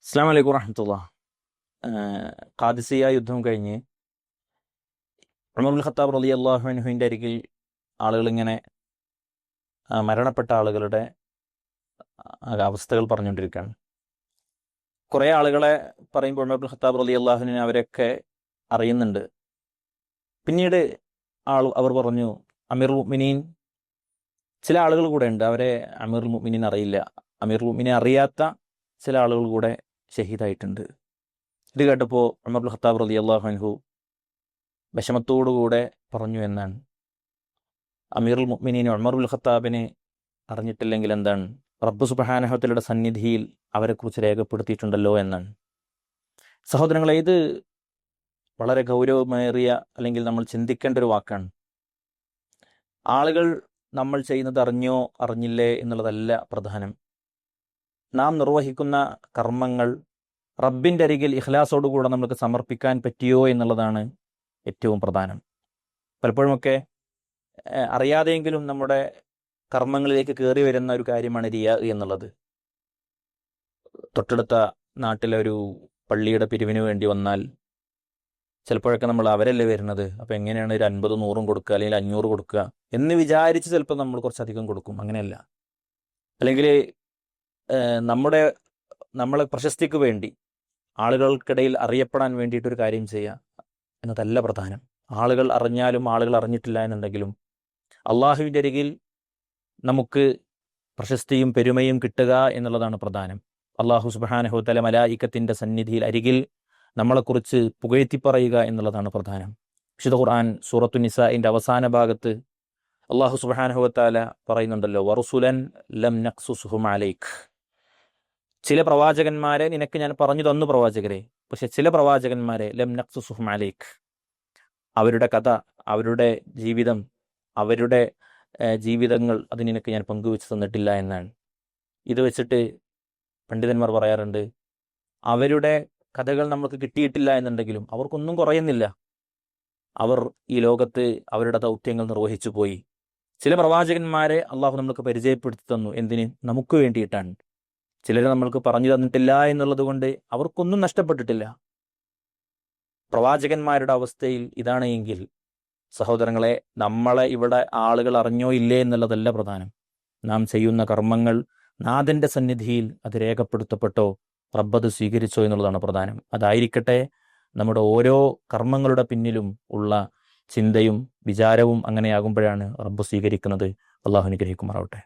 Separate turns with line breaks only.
അസ്സാം വലൈക്കും വറഹമത്തുള്ള. ഖാദിസിയ യുദ്ധം കഴിഞ്ഞ് ഉമറുൽ ഖത്താബ് റളിയല്ലാഹു അൻഹുവിൻ്റെ അരികിൽ ആളുകളിങ്ങനെ മരണപ്പെട്ട ആളുകളുടെ അവസ്ഥകൾ പറഞ്ഞുകൊണ്ടിരിക്കുകയാണ്. കുറേ ആളുകളെ പറയുമ്പോൾ ഉമറുൽ ഖത്താബ് റളിയല്ലാഹുവിനെ അവരൊക്കെ അറിയുന്നുണ്ട്. പിന്നീട് അവർ പറഞ്ഞു, അമീറുൽ മുഅ്മിനീൻ, ചില ആളുകൾ കൂടെ ഉണ്ട്, അവരെ അമീറുൽ മുഅ്മിനീൻ അറിയില്ല. അമീറുൽ മുഅ്മിനീനെ അറിയാത്ത ചില ആളുകൾ കൂടെ ഷഹീദായിട്ടുണ്ട്. ഇത് കേട്ടപ്പോൾ ഉമറുൽ ഖത്താബ് റളിയല്ലാഹു അൻഹു വിഷമത്തോടുകൂടെ പറഞ്ഞു എന്നാണ്, അമീറുൽ മുഅ്മിനീൻ ഉമറുൽ ഖത്താബിനെ അറിഞ്ഞിട്ടില്ലെങ്കിൽ എന്താണ്, റബ്ബ് സുബ്ഹാനഹു വ തആലയുടെ സന്നിധിയിൽ അവരെക്കുറിച്ച് രേഖപ്പെടുത്തിയിട്ടുണ്ടല്ലോ എന്നാണ്. സഹോദരങ്ങളെ, ഇത് വളരെ ഗൗരവമേറിയ, അല്ലെങ്കിൽ നമ്മൾ ചിന്തിക്കേണ്ട ഒരു വാക്കാണ്. ആളുകൾ നമ്മൾ ചെയ്യുന്നത് അറിഞ്ഞോ അറിഞ്ഞില്ലേ എന്നുള്ളതല്ല പ്രധാനം. നാം നിർവഹിക്കുന്ന കർമ്മങ്ങൾ റബ്ബിൻ്റെ അരികിൽ ഇഖ്ലാസോടുകൂടെ നമുക്ക് സമർപ്പിക്കാൻ പറ്റിയോ എന്നുള്ളതാണ് ഏറ്റവും പ്രധാനം. പലപ്പോഴുമൊക്കെ അറിയാതെയെങ്കിലും നമ്മുടെ കർമ്മങ്ങളിലേക്ക് കയറി വരുന്ന ഒരു കാര്യമാണ് റിയാ എന്നുള്ളത്. തൊട്ടടുത്ത നാട്ടിലെ ഒരു പള്ളിയുടെ പിരിവിന് വേണ്ടി വന്നാൽ ചിലപ്പോഴൊക്കെ നമ്മൾ അവരല്ലേ വരുന്നത്, അപ്പോൾ എങ്ങനെയാണ് ഒരു 50 100 കൊടുക്കുക, അല്ലെങ്കിൽ 500 കൊടുക്കുക എന്ന് വിചാരിച്ച് ചിലപ്പോൾ നമ്മൾ കുറച്ചധികം കൊടുക്കും. അങ്ങനെയല്ല. അല്ലെങ്കിൽ നമ്മളെ പ്രശസ്തിക്ക് വേണ്ടി, ആളുകൾക്കിടയിൽ അറിയപ്പെടാൻ വേണ്ടിയിട്ടൊരു കാര്യം ചെയ്യുക എന്നതല്ല പ്രധാനം. ആളുകൾ അറിഞ്ഞാലും ആളുകൾ അറിഞ്ഞിട്ടില്ല എന്നുണ്ടെങ്കിലും അള്ളാഹുവിൻ്റെ അരികിൽ നമുക്ക് പ്രശസ്തിയും പെരുമയും കിട്ടുക എന്നുള്ളതാണ് പ്രധാനം. അള്ളാഹു സുബ്ഹാനഹു വ തആല മലായികത്തിൻ്റെ സന്നിധിയിൽ അരികിൽ നമ്മളെക്കുറിച്ച് പുകഴ്ത്തി പറയുക എന്നുള്ളതാണ് പ്രധാനം. വിശുദ്ധ ഖുർആൻ സൂറത്തു നിസാഇൻ്റെ അവസാന ഭാഗത്ത് അള്ളാഹു സുബ്ഹാനഹു വ തആല പറയുന്നുണ്ടല്ലോ, വറുസുലൻ ലം നഖ്സുസുഹും അലൈക്. ചില പ്രവാചകന്മാരെ നിനക്ക് ഞാൻ പറഞ്ഞു തന്നു പ്രവാചകരെ, പക്ഷെ ചില പ്രവാചകന്മാരെ ലം നഖ്സുസുഹും അലൈക്, അവരുടെ കഥ, അവരുടെ ജീവിതം, അവരുടെ ജീവിതങ്ങൾ അത് നിനക്ക് ഞാൻ പങ്കുവെച്ച് തന്നിട്ടില്ല എന്നാണ്. ഇത് വെച്ചിട്ട് പണ്ഡിതന്മാർ പറയാറുണ്ട്, അവരുടെ കഥകൾ നമുക്ക് കിട്ടിയിട്ടില്ല എന്നുണ്ടെങ്കിലും അവർക്കൊന്നും കുറയുന്നില്ല. അവർ ഈ ലോകത്ത് അവരുടെ ദൗത്യങ്ങൾ നിർവഹിച്ചു പോയി. ചില പ്രവാചകന്മാരെ അള്ളാഹു നമുക്ക് പരിചയപ്പെടുത്തി തന്നു. എന്തിന്? നമുക്ക് വേണ്ടിയിട്ടാണ്. ചിലരെ നമ്മൾക്ക് പറഞ്ഞു തന്നിട്ടില്ല എന്നുള്ളത് കൊണ്ട് അവർക്കൊന്നും നഷ്ടപ്പെട്ടിട്ടില്ല. പ്രവാചകന്മാരുടെ അവസ്ഥയിൽ ഇതാണ് എങ്കിൽ സഹോദരങ്ങളെ, നമ്മളെ ഇവിടെ ആളുകൾ അറിഞ്ഞോ ഇല്ലേ എന്നുള്ളതല്ല പ്രധാനം. നാം ചെയ്യുന്ന കർമ്മങ്ങൾ നാഥൻ്റെ സന്നിധിയിൽ അത് രേഖപ്പെടുത്തപ്പെട്ടോ, റബ്ബത് സ്വീകരിച്ചോ എന്നുള്ളതാണ് പ്രധാനം. അതായിരിക്കട്ടെ നമ്മുടെ ഓരോ കർമ്മങ്ങളുടെ പിന്നിലും ഉള്ള ചിന്തയും വിചാരവും. അങ്ങനെയാകുമ്പോഴാണ് റബ്ബ് സ്വീകരിക്കുന്നത്. അള്ളാഹു അനുഗ്രഹിക്കുമാറാവട്ടെ.